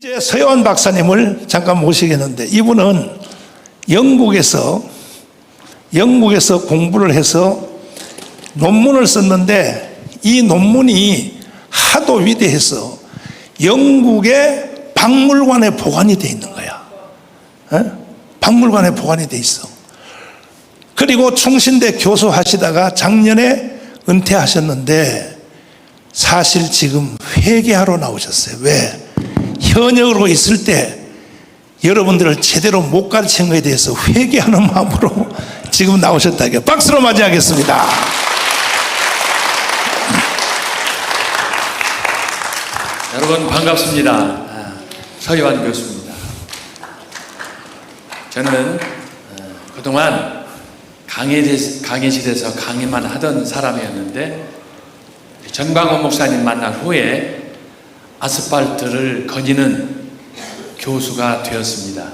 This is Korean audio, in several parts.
이제 서혜원 박사님을 잠깐 모시겠는데, 이분은 영국에서 공부를 해서 논문을 썼는데, 이 논문이 하도 위대해서 영국의 박물관에 보관이 돼 있는 거야. 박물관에 보관이 돼 있어. 그리고 충신대 교수 하시다가 작년에 은퇴하셨는데, 사실 지금 회개하러 나오셨어요. 왜? 현역으로 있을 때 여러분들을 제대로 못 가르친 것에 대해서 회개하는 마음으로 지금 나오셨다고요. 박수로 맞이하겠습니다. 여러분 반갑습니다. 서희환 교수입니다. 저는 그동안 강의실에서 강의만 하던 사람이었는데, 전광훈 목사님 만난 후에 아스팔트를 거니는 교수가 되었습니다.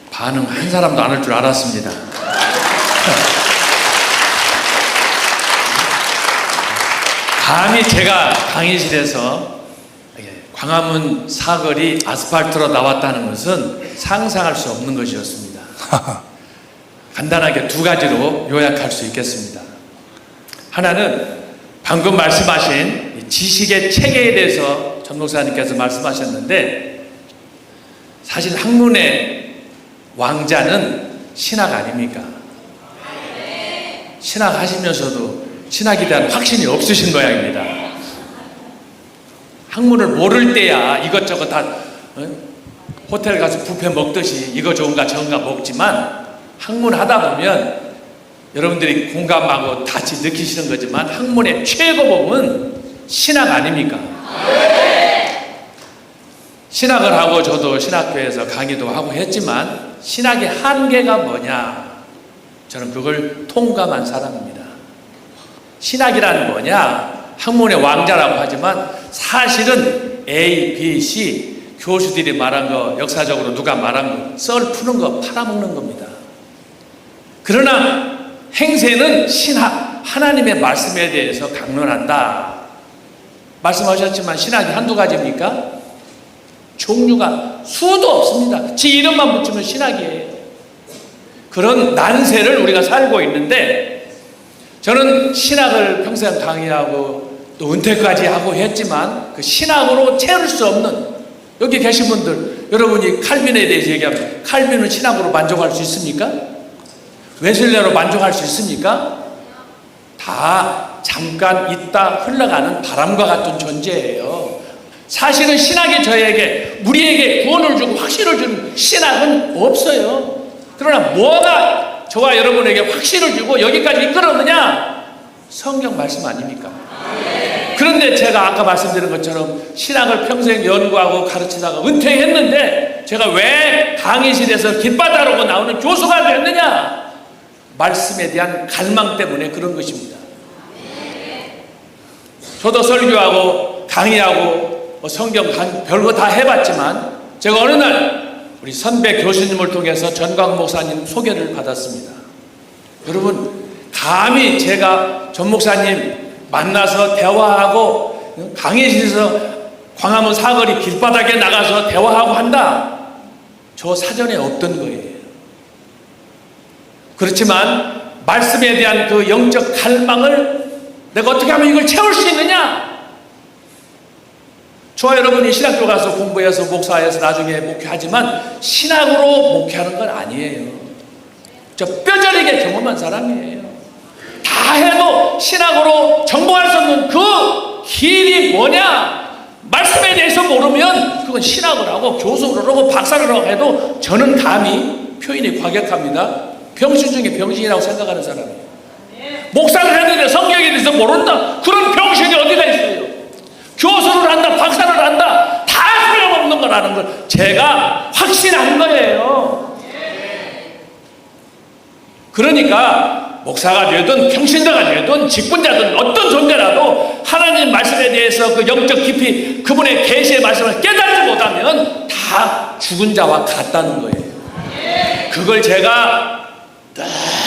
반응 한 사람도 안 할 줄 알았습니다. 감히 제가 강의실에서 광화문 사거리 아스팔트로 나왔다는 것은 상상할 수 없는 것이었습니다. 간단하게 두 가지로 요약할 수 있겠습니다. 하나는 방금 말씀하신 지식의 체계에 대해서 전 목사님께서 말씀하셨는데, 사실 학문의 왕자는 신학 아닙니까? 신학 하시면서도 신학에 대한 확신이 없으신 모양입니다. 학문을 모를 때야 이것저것 다 호텔 가서 뷔페 먹듯이 이거 좋은가 저건가 먹지만, 학문 하다 보면 여러분들이 공감하고 같이 느끼시는 거지만, 학문의 최고봉은 신학 아닙니까? 신학을 하고 저도 신학교에서 강의도 하고 했지만, 신학의 한계가 뭐냐? 저는 그걸 통감한 사람입니다. 신학이라는 뭐냐? 학문의 왕자라고 하지만 사실은 A, B, C 교수들이 말한 거, 역사적으로 누가 말한 거, 썰 푸는 거, 팔아먹는 겁니다. 그러나 행세는 신학, 하나님의 말씀에 대해서 강론한다. 말씀하셨지만 신학이 한두 가지입니까? 종류가 수도 없습니다. 지 이름만 붙이면 신학이에요. 그런 난세를 우리가 살고 있는데, 저는 신학을 평생 강의하고 또 은퇴까지 하고 했지만, 그 신학으로 채울 수 없는, 여기 계신 분들, 여러분이 칼빈에 대해서 얘기하면 칼빈은 신학으로 만족할 수 있습니까? 웨슬레로 만족할 수 있습니까? 다 잠깐 있다 흘러가는 바람과 같은 존재예요. 사실은 신학이 저에게, 우리에게 구원을 주고 확신을 주는 신학은 없어요. 그러나 뭐가 저와 여러분에게 확신을 주고 여기까지 이끌었느냐? 성경 말씀 아닙니까? 그런데 제가 아까 말씀드린 것처럼 신학을 평생 연구하고 가르치다가 은퇴했는데, 제가 왜 강의실에서 길바다로 나오는 교수가 됐느냐? 말씀에 대한 갈망 때문에 그런 것입니다. 저도 설교하고 강의하고 성경 별거 다 해봤지만, 제가 어느 날 우리 선배 교수님을 통해서 전광훈 목사님 소개를 받았습니다. 여러분, 감히 제가 전 목사님 만나서 대화하고 강의실에서 광화문 사거리 길바닥에 나가서 대화하고 한다? 저 사전에 없던 거예요. 그렇지만 말씀에 대한 그 영적 갈망을 내가 어떻게 하면 이걸 채울 수 있느냐? 저와 여러분이 신학교 가서 공부해서 목사해서 나중에 목회하지만 신학으로 목회하는 건 아니에요. 저 뼈저리게 경험한 사람이에요. 다 해도 신학으로 정복할 수 없는 그 길이 뭐냐? 말씀에 대해서 모르면 그건 신학을 하고 교수를 하고 박사를 하고 해도, 저는 감히 표현이 과격합니다, 병신 중에 병신이라고 생각하는 사람이에요. 목사를 했는데 성경에 대해서 모른다? 그런 병신이 어디가 있어요? 교수를 한다, 박사를 한다, 다 소용없는 거라는 걸 제가 확신한 거예요. 그러니까 목사가 되든 평신자가 되든 직분자든 어떤 존재라도 하나님 말씀에 대해서 그 영적 깊이 그분의 계시의 말씀을 깨닫지 못하면 다 죽은 자와 같다는 거예요. 그걸 제가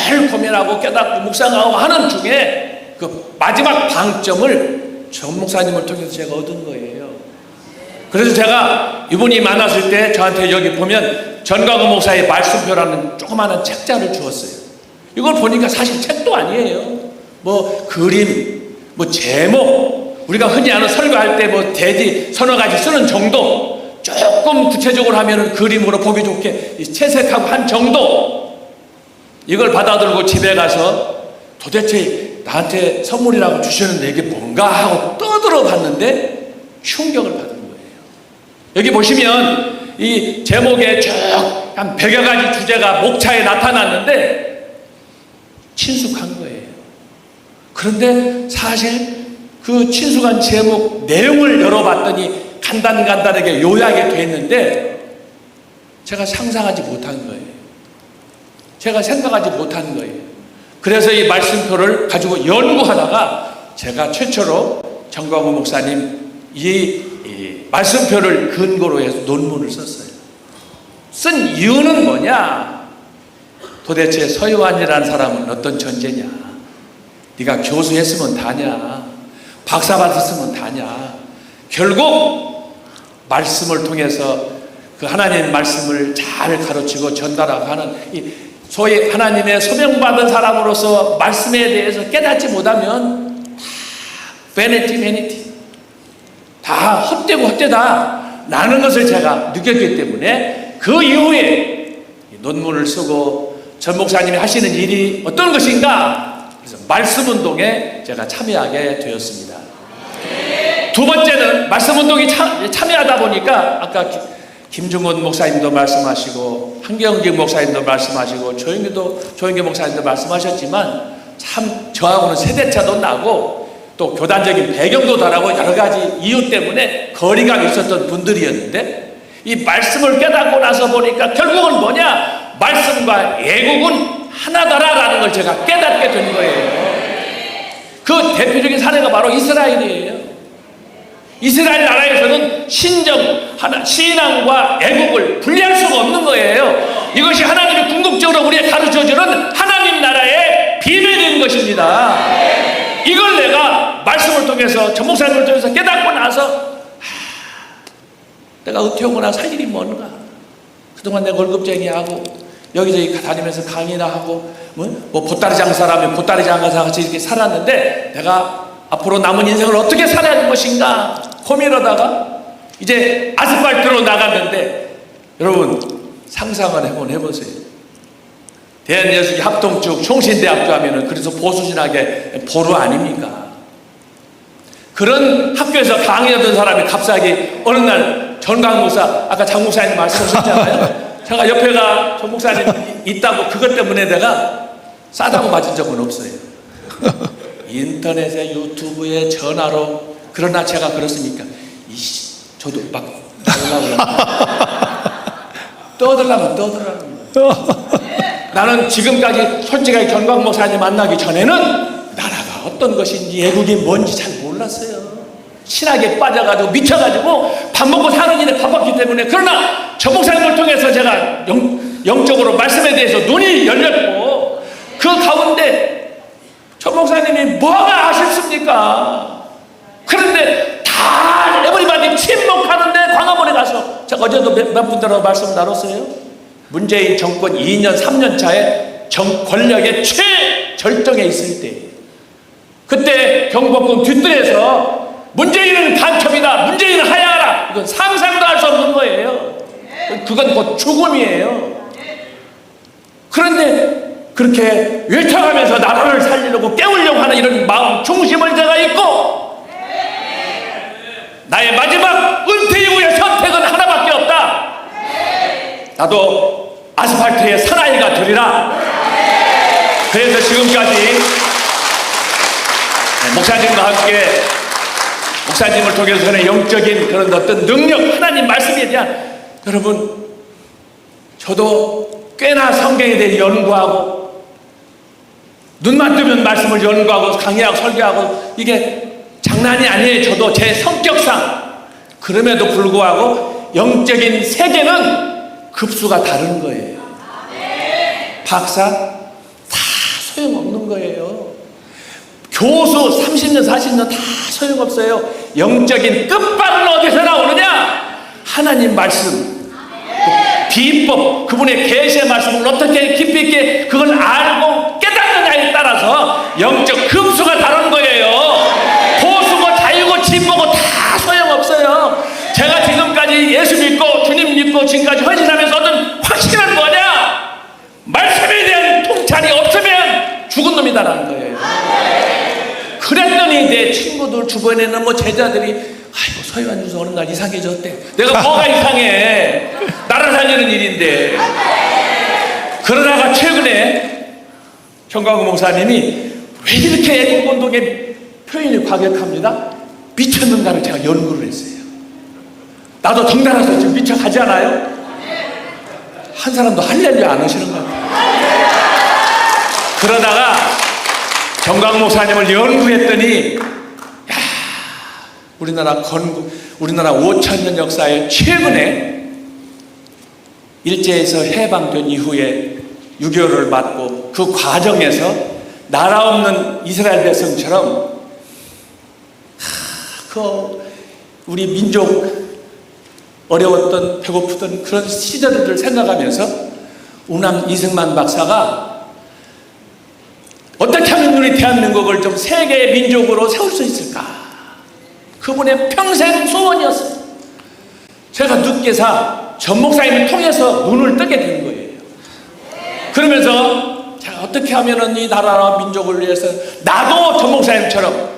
늘 고민하고 깨닫고 묵상하고 하는 중에 그 마지막 방점을 전 목사님을 통해서 제가 얻은 거예요. 그래서 제가 이분이 만났을 때 저한테 여기 보면 전광훈 목사의 말씀표라는 조그마한 책자를 주었어요. 이걸 보니까 사실 책도 아니에요. 뭐 그림, 뭐 제목, 우리가 흔히 아는 설교할 때 뭐 대지 서너 가지 쓰는 정도, 조금 구체적으로 하면은 그림으로 보기 좋게 채색하고 한 정도, 이걸 받아들고 집에 가서 도대체 나한테 선물이라고 주셨는데 이게 뭔가 하고 떠들어 봤는데 충격을 받은 거예요. 여기 보시면 이 제목에 쭉 한 100여 가지 주제가 목차에 나타났는데 친숙한 거예요. 그런데 사실 그 친숙한 제목 내용을 열어봤더니 간단하게 요약이 됐는데 제가 상상하지 못한 거예요. 제가 생각하지 못한 거예요. 그래서 이 말씀표를 가지고 연구하다가 제가 최초로 전광훈 목사님 이 말씀표를 근거로 해서 논문을 썼어요. 쓴 이유는 뭐냐? 도대체 서유한이라는 사람은 어떤 존재냐? 네가 교수했으면 다냐? 박사 받았으면 다냐? 결국 말씀을 통해서 그 하나님의 말씀을 잘 가르치고 전달하고 하는 이 소위 하나님의 소명받은 사람으로서 말씀에 대해서 깨닫지 못하면 다 vanity 다 헛되고 헛되다 라는 것을 제가 느꼈기 때문에 그 이후에 논문을 쓰고 전 목사님이 하시는 일이 어떤 것인가, 그래서 말씀운동에 제가 참여하게 되었습니다. 두 번째는 말씀운동에 참여하다 보니까 아까 김중원 목사님도 말씀하시고 한경직 목사님도 말씀하시고 조영기 목사님도 말씀하셨지만 참 저하고는 세대차도 나고 또 교단적인 배경도 다르고 여러 가지 이유 때문에 거리감이 있었던 분들이었는데 이 말씀을 깨닫고 나서 보니까 결국은 뭐냐? 말씀과 애국은 하나다라는 걸 제가 깨닫게 된 거예요. 그 대표적인 사례가 바로 이스라엘이에요. 이스라엘 나라에서는 신앙과 애국을 분리할 수가 없는 거예요. 이것이 하나님이 궁극적으로 우리에게 가르쳐주는 하나님 나라의 비밀인 것입니다. 이걸 내가 말씀을 통해서 전 목사님을 통해서 깨닫고 나서 내가 은퇴하고 살 일이 뭔가, 그동안 내가 월급쟁이하고 여기저기 다니면서 강의나 하고 뭐 보따리 장사라면 보따리 장사같이 이렇게 살았는데 내가 앞으로 남은 인생을 어떻게 살아야 하는 것인가 고민하다가 이제 아스팔트로 나갔는데, 여러분 상상을 한번 해보세요. 대한예수교 합동축 총신대학교 하면은 그래서 보수신학의 보루 아닙니까? 그런 학교에서 강의하던 사람이 갑자기 어느 날 전광훈 목사, 아까 장 목사님 말씀하셨잖아요. 제가 옆에가 전 목사님 있다고 그것 때문에 내가 싸다고 맞은 적은 없어요. 인터넷에 유튜브에 전화로. 그러나 제가 그렇습니까? 저도 막 떠들라면 나는 지금까지 솔직하게 전광훈 목사님 만나기 전에는 나라가 어떤 것인지 애국이 뭔지 잘 몰랐어요. 신학에 빠져가지고 미쳐가지고 밥 먹고 사는 일에 바빴기 때문에. 그러나 저 목사님을 통해서 제가 영적으로 말씀에 대해서 눈이 열렸고 그 가운데 저 목사님이 뭐가 아쉽습니까? 그런데 다 에브리바디 침묵하는데 광화문에 가서, 제가 어제도 몇 분들하고 말씀 나눴어요. 문재인 정권 2년 3년 차에 권력의 최절정에 있을 때, 그때 경복궁 뒤뜰에서 문재인은 간첩이다, 문재인은 하야하라, 이건 상상도 할 수 없는 거예요. 그건 곧 죽음이에요. 그런데 그렇게 외쳐가면서 나라를 살리려고 깨우려고 하는 이런 마음 중심을 제가 있고, 나의 마지막 은퇴 이후의 선택은 하나밖에 없다. 나도 아스팔트의 사나이가 되리라. 그래서 지금까지 목사님과 함께 목사님을 통해서는 영적인 그런 어떤 능력, 하나님 말씀에 대한, 여러분 저도 꽤나 성경에 대해 연구하고 눈만 뜨면 말씀을 연구하고 강의하고 설교하고 이게 장난이 아니에요. 저도 제 성격상. 그럼에도 불구하고 영적인 세계는 급수가 다른 거예요. 박사 다 소용없는 거예요. 교수 30년 40년 다 소용없어요. 영적인 끝발은 어디서 나오느냐? 하나님 말씀, 비법, 그분의 계시의 말씀을 어떻게 깊이 있게 그걸 알고 깨닫느냐에 따라서 영적 급수가 다른 거예요. 보수고 자유고 진보고 다 소용없어요. 제가 지금까지 예수 믿고 주님 믿고 지금까지 헌신하면서 얻은 확신은 뭐냐? 말씀에 대한 통찰이 없으면 죽은 놈이다라는 거예요. 그랬더니 내 친구들 주변에는 뭐 제자들이 아이고 서희환 주소 어느 날 이상해졌대. 내가 뭐가 이상해? 나라 살리는 일인데. 그러다가 최근에 정광훈 목사님이 왜 이렇게 애국운동의 표현이 과격합니다? 미쳤는가를 제가 연구를 했어요. 나도 덩달아서 지금 미쳐가지 않아요? 한 사람도 할렐루야 안 하시는 것 같아요. 그러다가 정광훈 목사님을 연구했더니 우리나라 5,000년 역사에 최근에 일제에서 해방된 이후에 6.25를 맞고 그 과정에서 나라 없는 이스라엘 백성처럼 우리 민족 어려웠던 배고프던 그런 시절을 생각하면서 우남 이승만 박사가 어떻게 하면 우리 대한민국을 좀 세계 민족으로 세울 수 있을까? 그분의 평생 소원이었어요. 제가 늦게사 전 목사님을 통해서 눈을 뜨게 된 거예요. 그러면서 제가 어떻게 하면 이 나라와 민족을 위해서 나도 전 목사님처럼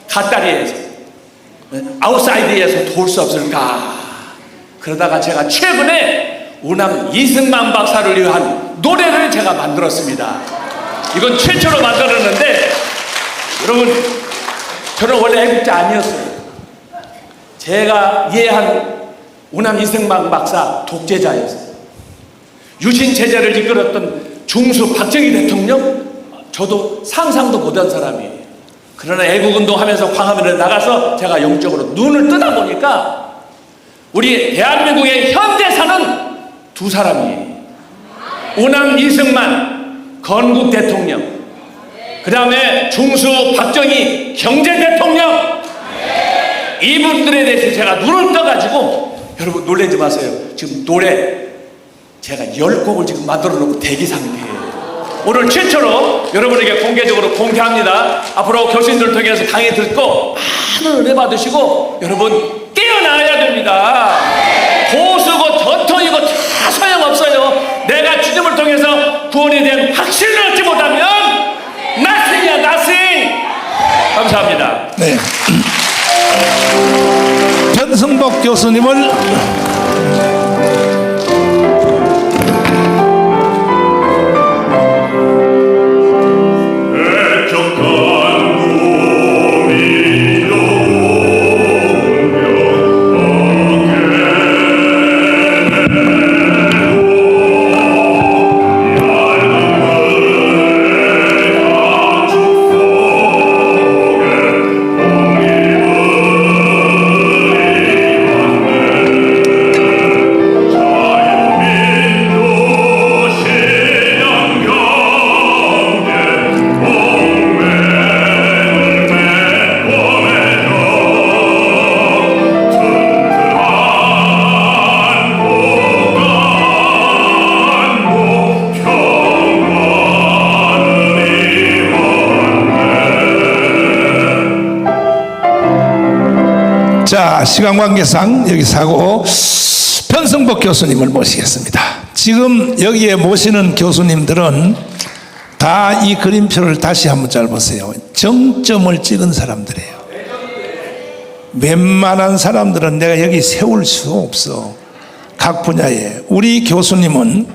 갓다리에서 아웃사이드에서 도울 수 없을까? 그러다가 제가 최근에 우남 이승만 박사를 위한 노래를 제가 만들었습니다. 이건 최초로 만들었는데 여러분 저는 원래 애국자 아니었어요. 제가 이해한 우남 이승만 박사 독재자였어요. 유신 체제를 이끌었던 중수 박정희 대통령 저도 상상도 못한 사람이에요. 그러나 애국운동 하면서 광화문에 나가서 제가 영적으로 눈을 뜨다 보니까 우리 대한민국의 현대사는 두 사람이에요. 우남 이승만 건국 대통령, 그 다음에 중수 박정희 경제 대통령, 이분들에 대해서 제가 눈을 떠가지고 여러분 놀라지 마세요. 지금 노래 제가 10곡을 지금 만들어 놓고 대기 상태예요. 오늘 최초로 여러분에게 공개적으로 공개합니다. 앞으로 교수님들 통해서 강의 듣고 많은 은혜 받으시고 여러분 깨어나야 됩니다. 보수고 전통이고 다 소용없어요. 내가 주님을 통해서 구원에 대한 확신을 얻지 못하면 nothing이야, nothing. 감사합니다. 네. 변승복 교수님을 자, 시간 관계상 여기서 하고 변승복 교수님을 모시겠습니다. 지금 여기에 모시는 교수님들은 다 이 그림표를 다시 한번 잘 보세요. 정점을 찍은 사람들이에요. 웬만한 사람들은 내가 여기 세울 수 없어. 각 분야에. 우리 교수님은